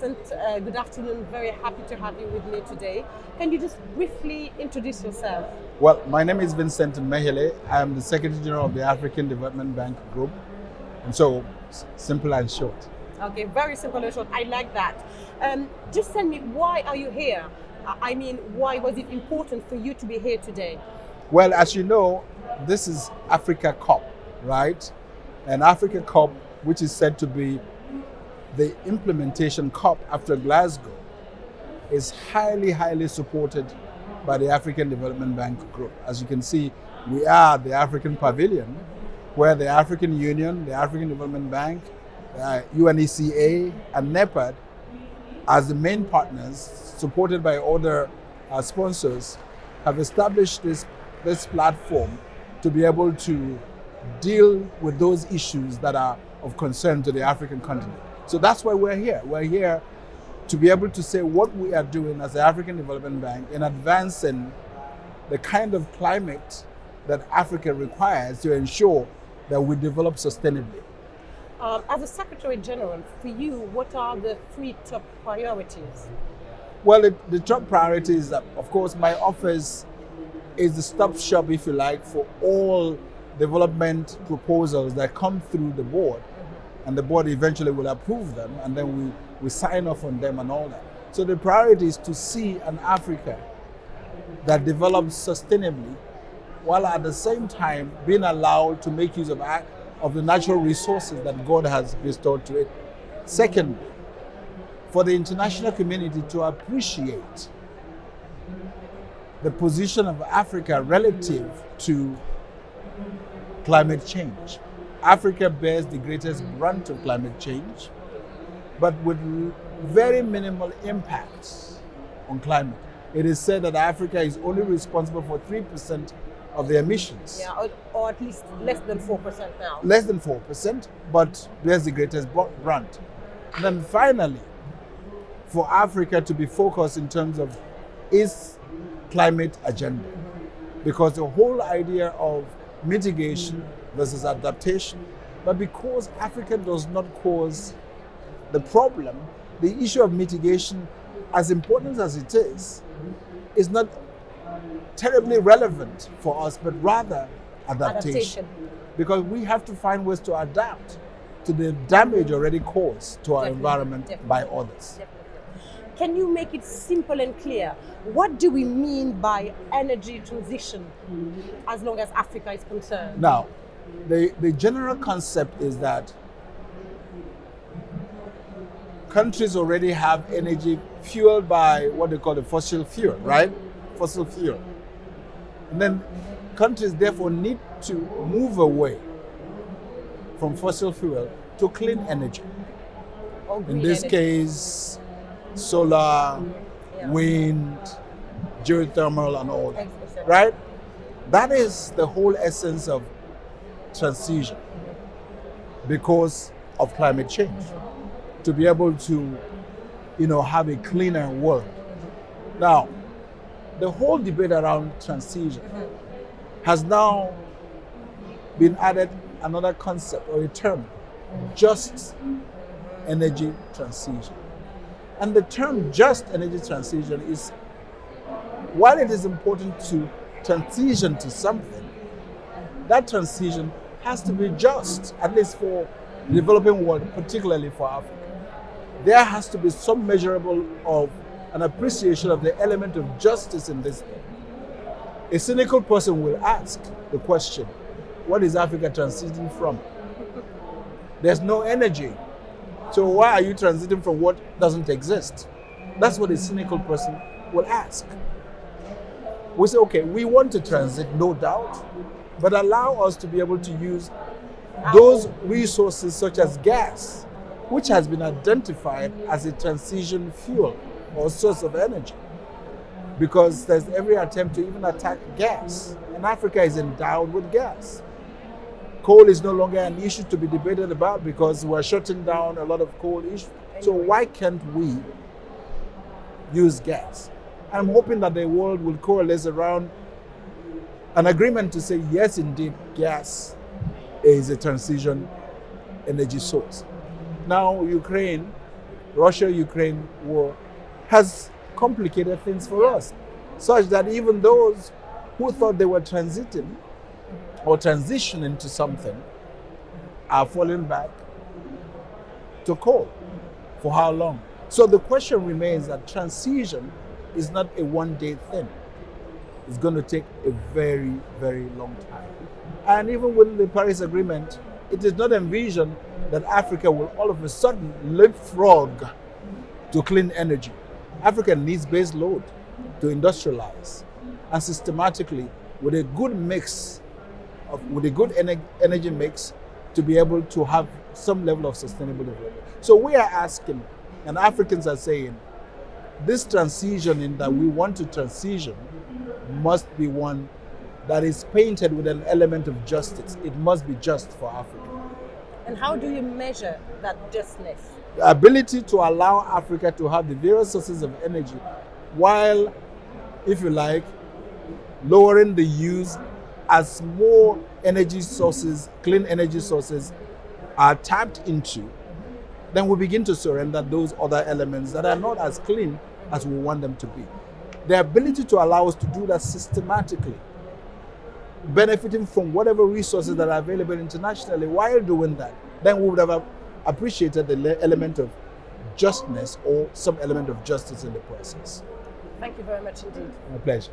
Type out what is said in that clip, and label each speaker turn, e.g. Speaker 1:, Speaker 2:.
Speaker 1: Vincent. Good afternoon. Very happy to have you with me today. Can you just briefly introduce yourself?
Speaker 2: Well, my name is Vincent Nmehielle. I am the Secretary General of the African Development Bank Group. And so, simple and short.
Speaker 1: Okay, very simple and short. I like that. Just tell me, why are you here? I mean, why was it important for you to be here today?
Speaker 2: Well, as you know, this is Africa COP, right? And Africa COP, which is said to be the implementation COP after Glasgow, is highly supported by the African Development Bank Group. As you can see, we are the African Pavilion, where the African Union, the African Development Bank, UNFCCC, and NEPAD, as the main partners, supported by other sponsors, have established this platform to be able to deal with those issues that are of concern to the African continent. So that's why we're here. We're here to be able to say what we are doing as the African Development Bank in advancing the kind of climate that Africa requires to ensure that we develop sustainably.
Speaker 1: As a Secretary General, for you, what are the three top priorities?
Speaker 2: Well, the top priority is that, of course, my office is the stop shop, if you like, for all development proposals that come through the board. And the board eventually will approve them, and then we sign off on them and all that. So the priority is to see an Africa that develops sustainably, while at the same time being allowed to make use of the natural resources that God has bestowed to it. Second, for the international community to appreciate the position of Africa relative to climate change. Africa bears the greatest brunt of climate change, but with very minimal impacts on climate. It is said that Africa is only responsible for 3% of the emissions.
Speaker 1: Yeah, or at least less than 4% now.
Speaker 2: Less than 4%, but bears the greatest brunt. And then finally, for Africa to be focused in terms of its climate agenda. Because the whole idea of mitigation versus adaptation, but because Africa does not cause the problem, the issue of mitigation, as important as it is not terribly relevant for us, but rather adaptation. Because we have to find ways to adapt to the damage already caused to our environment by others.
Speaker 1: Definitely. Can you make it simple and clear? What do we mean by energy transition as long as Africa is concerned?
Speaker 2: Now, the general concept is that countries already have energy fueled by what they call the fossil fuel, right? Fossil fuel. And then countries therefore need to move away from fossil fuel to clean energy. In this case, solar, wind, geothermal, and all that, right? That is the whole essence of transition because of climate change, to be able to, have a cleaner world. Now, the whole debate around transition has now been added another concept or a term, just energy transition. And the term just energy transition is, while it is important to transition to something, that transition has to be just, at least for the developing world, particularly for Africa. There has to be some measurable of an appreciation of the element of justice in this thing. A cynical person will ask the question, what is Africa transiting from? There's no energy. So why are you transiting from what doesn't exist? That's what a cynical person will ask. We say, okay, we want to transit, no doubt, but allow us to be able to use those resources such as gas, which has been identified as a transition fuel or source of energy. Because there's every attempt to even attack gas, and Africa is endowed with gas. Coal is no longer an issue to be debated about because we're shutting down a lot of coal issues. So why can't we use gas? I'm hoping that the world will coalesce around an agreement to say, yes, indeed, gas is a transition energy source. Now, Ukraine Russia-Ukraine war has complicated things for us, such that even those who thought they were transiting or transitioning to something are falling back to coal. For how long? So the question remains that transition is not a one-day thing. It's going to take a very, very long time. And even with the Paris Agreement, it is not envisioned that Africa will all of a sudden leapfrog to clean energy. Africa needs base load to industrialize, and systematically, with a good mix, with a good energy mix, to be able to have some level of sustainable development. So we are asking, and Africans are saying, this transition in that we want to transition must be one that is painted with an element of justice. It must be just for Africa.
Speaker 1: And how do you measure that justness?
Speaker 2: The ability to allow Africa to have the various sources of energy while, if you like, lowering the use as more energy sources, clean energy sources are tapped into, then we begin to surrender those other elements that are not as clean as we want them to be. The ability to allow us to do that systematically, benefiting from whatever resources that are available internationally while doing that, then we would have appreciated the element of justness or some element of justice in the process.
Speaker 1: Thank you very much indeed.
Speaker 2: My pleasure.